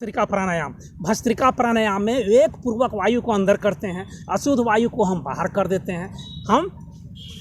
भस्त्रिका प्राणायाम। भस्त्रिका प्राणायाम में वेग पूर्वक वायु को अंदर करते हैं, अशुद्ध वायु को हम बाहर कर देते हैं। हम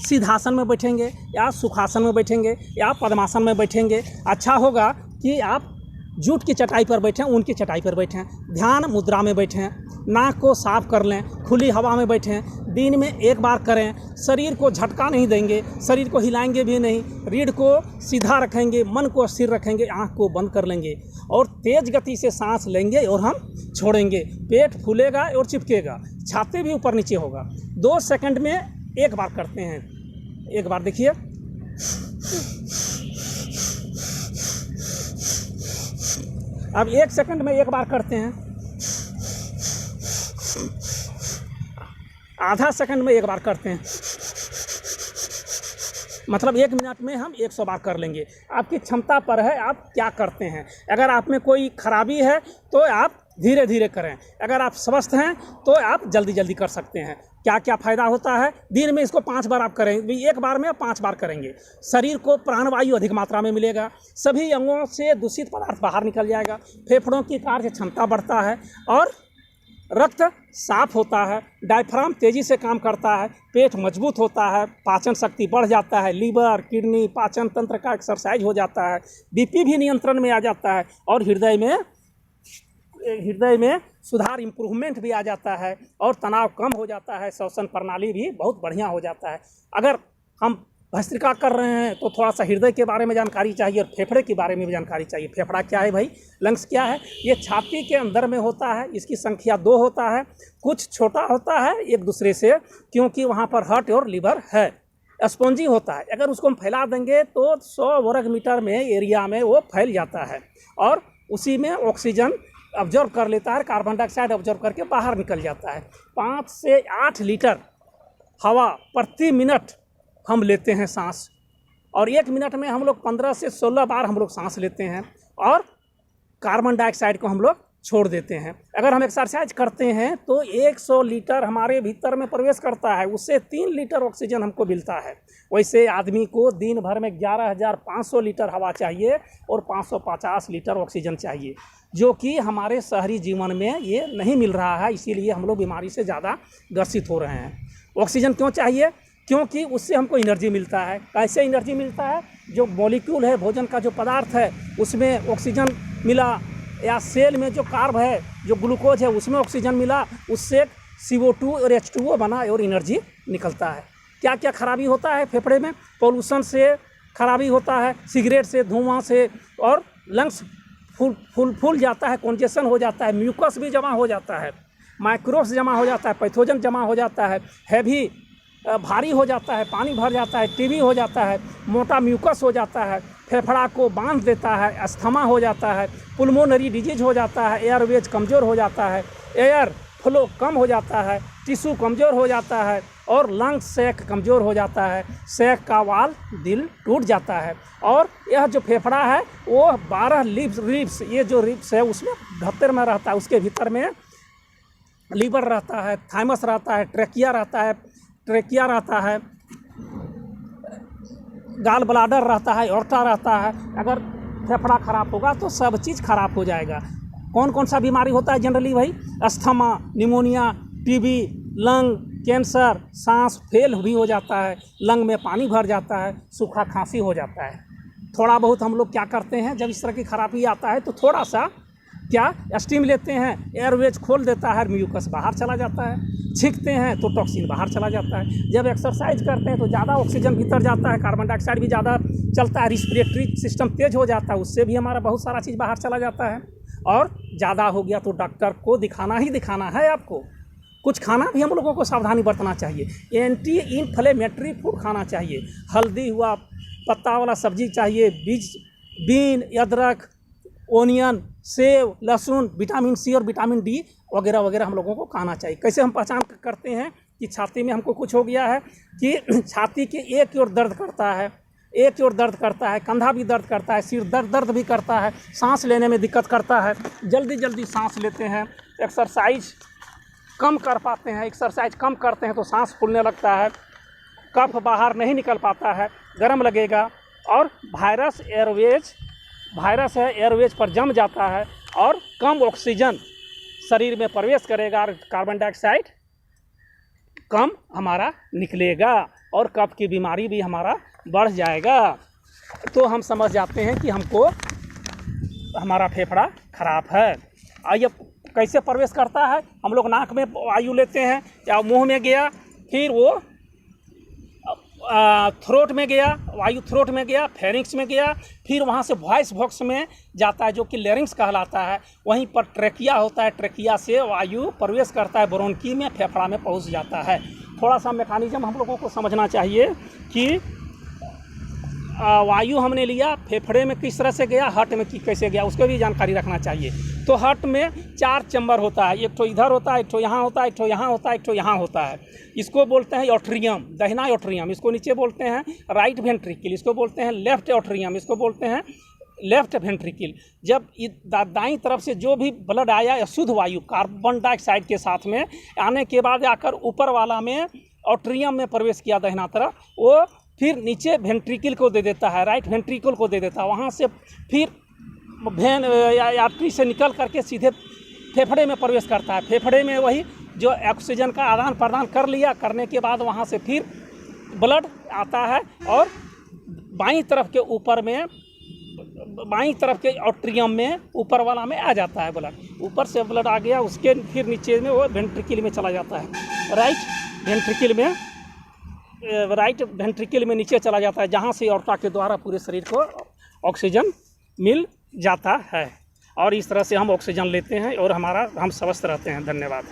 सीधासन में बैठेंगे या सुखासन में बैठेंगे या पद्मासन में बैठेंगे। अच्छा होगा कि आप जूट की चटाई पर बैठें, ऊन की चटाई पर बैठें, ध्यान मुद्रा में बैठें, नाक को साफ कर लें, खुली हवा में बैठें। दिन में एक बार करें। शरीर को झटका नहीं देंगे, शरीर को हिलाएंगे भी नहीं, रीढ़ को सीधा रखेंगे, मन को स्थिर रखेंगे, आँख को बंद कर लेंगे और तेज गति से सांस लेंगे और हम छोड़ेंगे। पेट फूलेगा और चिपकेगा, छाती भी ऊपर नीचे होगा। 2 सेकंड में एक बार करते हैं। एक बार देखिए। अब 1 सेकंड में एक बार करते हैं। आधा सेकंड में एक बार करते हैं। मतलब 1 मिनट में हम 100 बार कर लेंगे। आपकी क्षमता पर है आप क्या करते हैं। अगर आप में कोई खराबी है तो आप धीरे धीरे करें, अगर आप स्वस्थ हैं तो आप जल्दी जल्दी कर सकते हैं। क्या क्या फ़ायदा होता है। दिन में इसको 5 बार आप करें, एक बार में 5 बार करेंगे। शरीर को प्राणवायु अधिक मात्रा में मिलेगा, सभी अंगों से दूषित पदार्थ बाहर निकल जाएगा, फेफड़ों की कार्य क्षमता बढ़ता है और रक्त साफ होता है, डायफ्राम तेज़ी से काम करता है, पेट मजबूत होता है, पाचन शक्ति बढ़ जाता है, लीवर किडनी पाचन तंत्र का एक्सरसाइज हो जाता है, बीपी भी नियंत्रण में आ जाता है और हृदय में सुधार इम्प्रूवमेंट भी आ जाता है और तनाव कम हो जाता है। श्वसन प्रणाली भी बहुत बढ़िया हो जाता है। अगर हम भस्त्रिका कर रहे हैं तो थोड़ा सा हृदय के बारे में जानकारी चाहिए और फेफड़े के बारे में भी जानकारी चाहिए। फेफड़ा क्या है भाई, लंग्स क्या है। ये छाती के अंदर में होता है, इसकी संख्या 2 होता है, कुछ छोटा होता है एक दूसरे से क्योंकि वहाँ पर हार्ट और लीवर है। स्पॉन्जी होता है, अगर उसको हम फैला देंगे तो 100 वर्ग मीटर में एरिया में वो फैल जाता है और उसी में ऑक्सीजन ऑब्जर्व कर लेता है, कार्बन डाइऑक्साइड ऑब्जर्व करके बाहर निकल जाता है। 5 से 8 लीटर हवा प्रति मिनट हम लेते हैं सांस और 1 मिनट में हम लोग 15 से 16 बार हम लोग सांस लेते हैं और कार्बन डाइऑक्साइड को हम लोग छोड़ देते हैं। अगर हम एक्सरसाइज करते हैं तो 100 लीटर हमारे भीतर में प्रवेश करता है, उससे 3 लीटर ऑक्सीजन हमको मिलता है। वैसे आदमी को दिन भर में 11,500 लीटर हवा चाहिए और 550 लीटर ऑक्सीजन चाहिए, जो कि हमारे शहरी जीवन में ये नहीं मिल रहा है। इसीलिए हम लोग बीमारी से ज़्यादा ग्रसित हो रहे हैं। ऑक्सीजन क्यों चाहिए? क्योंकि उससे हमको एनर्जी मिलता है। कैसे एनर्जी मिलता है? जो मॉलिक्यूल है, भोजन का जो पदार्थ है उसमें ऑक्सीजन मिला, या सेल में जो कार्ब है, जो ग्लूकोज है उसमें ऑक्सीजन मिला, उससे CO2 और H2O बना और एनर्जी निकलता है। क्या क्या खराबी होता है फेफड़े में? पोल्यूशन से खराबी होता है, सिगरेट से, धुआं से, और लंग्स फूल जाता है, कॉन्जेशन हो जाता है, म्यूकस भी जमा हो जाता है, माइक्रोब्स जमा हो जाता है, पैथोजन जमा हो जाता है, हैवी भारी हो जाता है, पानी भर जाता है, टीबी हो जाता है, मोटा म्यूकस हो जाता है, फेफड़ा को बांध देता है, अस्थमा हो जाता है, पुल्मोनरी डिजीज हो जाता है, एयरवेज कमज़ोर हो जाता है, एयर फ्लो कम हो जाता है, टिश्यू कमज़ोर हो जाता है और लंग सैक कमज़ोर हो जाता है, सैक का वाल दिल टूट जाता है। और यह जो फेफड़ा है वो 12 रिब्स, ये जो रिब्स है उसमें भीतर में रहता है, उसके भीतर में लीवर रहता है, थाइमस रहता है, ट्रेकिया रहता है, गाल ब्लाडर रहता है, ऑर्टा रहता है। अगर फेफड़ा खराब होगा तो सब चीज़ खराब हो जाएगा। कौन कौन सा बीमारी होता है जनरली भाई? Asthma, pneumonia, TB, lung cancer, सांस फेल भी हो जाता है, लंग में पानी भर जाता है, सूखा खांसी हो जाता है। थोड़ा बहुत हम लोग क्या करते हैं, जब इस तरह की खराबी आता है तो थोड़ा सा क्या स्टीम लेते हैं, एयरवेज खोल देता है, म्यूकस बाहर चला जाता है, छींकते हैं तो टॉक्सिन बाहर चला जाता है। जब एक्सरसाइज करते हैं तो ज़्यादा ऑक्सीजन भीतर जाता है, कार्बन डाइऑक्साइड भी ज़्यादा चलता है, रिस्पिरेटरी सिस्टम तेज हो जाता है, उससे भी हमारा बहुत सारा चीज़ बाहर चला जाता है। और ज़्यादा हो गया तो डॉक्टर को दिखाना ही दिखाना है आपको। कुछ खाना भी हम लोगों को सावधानी बरतना चाहिए। एंटी इन्फ्लेमेटरी फूड खाना चाहिए, हल्दी हुआ, पत्ता वाला सब्जी चाहिए, बीन, अदरक, ओनियन, सेव, लहसुन, विटामिन C और विटामिन D वगैरह वगैरह हम लोगों को खाना चाहिए। कैसे हम पहचान करते हैं कि छाती में हमको कुछ हो गया है? कि छाती के एक ओर दर्द करता है, एक ओर दर्द करता है, कंधा भी दर्द करता है, सिर दर्द भी करता है, सांस लेने में दिक्कत करता है, जल्दी जल्दी सांस लेते हैं, एक्सरसाइज कम कर पाते हैं, एक्सरसाइज कम करते हैं तो सांस फूलने लगता है, कफ बाहर नहीं निकल पाता है, गर्म लगेगा और वायरस है एयरवेज पर जम जाता है और कम ऑक्सीजन शरीर में प्रवेश करेगा और कार्बन डाइऑक्साइड कम हमारा निकलेगा और कफ की बीमारी भी हमारा बढ़ जाएगा। तो हम समझ जाते हैं कि हमको हमारा फेफड़ा खराब है। आइए कैसे प्रवेश करता है, हम लोग नाक में वायु लेते हैं या मुंह में गया, फिर वो थ्रोट में गया, वायु थ्रोट में गया, फेरिंक्स में गया, फिर वहाँ से वॉइस बॉक्स में जाता है जो कि लेरिंक्स कहलाता है। वहीं पर ट्रेकिया होता है, ट्रेकिया से वायु प्रवेश करता है ब्रोंकी में, फेफड़ा में पहुँच जाता है। थोड़ा सा मैकेनिज्म हम लोगों को समझना चाहिए कि वायु हमने लिया, फेफड़े में किस तरह से गया, हार्ट में कैसे गया, उसको भी जानकारी रखना चाहिए। तो हार्ट में 4 चैम्बर होता है, एक तो इधर होता है, एक तो यहाँ होता है, एक तो यहाँ होता है, एक तो यहाँ होता है। इसको बोलते हैं एट्रियम, दाहिना एट्रियम। इसको नीचे बोलते हैं राइट वेंट्रिकल, इसको बोलते हैं लेफ्ट एट्रियम, इसको बोलते हैं लेफ्ट वेंट्रिकल। जब दाईं तरफ से जो भी ब्लड आया शुद्ध वायु कार्बन डाइऑक्साइड के साथ में आने के बाद आकर ऊपर वाला में एट्रियम में प्रवेश किया दाहिना तरफ, वो फिर नीचे वेंट्रिकल को दे देता है, राइट वेंट्रिकल को दे देता है। वहाँ से फिर वेन या आर्टरी से निकल करके सीधे फेफड़े में प्रवेश करता है। फेफड़े में वही जो ऑक्सीजन का आदान प्रदान कर लिया, करने के बाद वहाँ से फिर ब्लड आता है और बाईं तरफ के ऊपर में, बाईं तरफ के एट्रियम में ऊपर वाला में आ जाता है ब्लड। ऊपर से ब्लड आ गया, उसके फिर नीचे में वो वेंट्रिकल में चला जाता है, राइट वेंट्रिकल में नीचे चला जाता है, जहाँ से एओर्टा के द्वारा पूरे शरीर को ऑक्सीजन मिल जाता है। और इस तरह से हम ऑक्सीजन लेते हैं और हम स्वस्थ रहते हैं। धन्यवाद।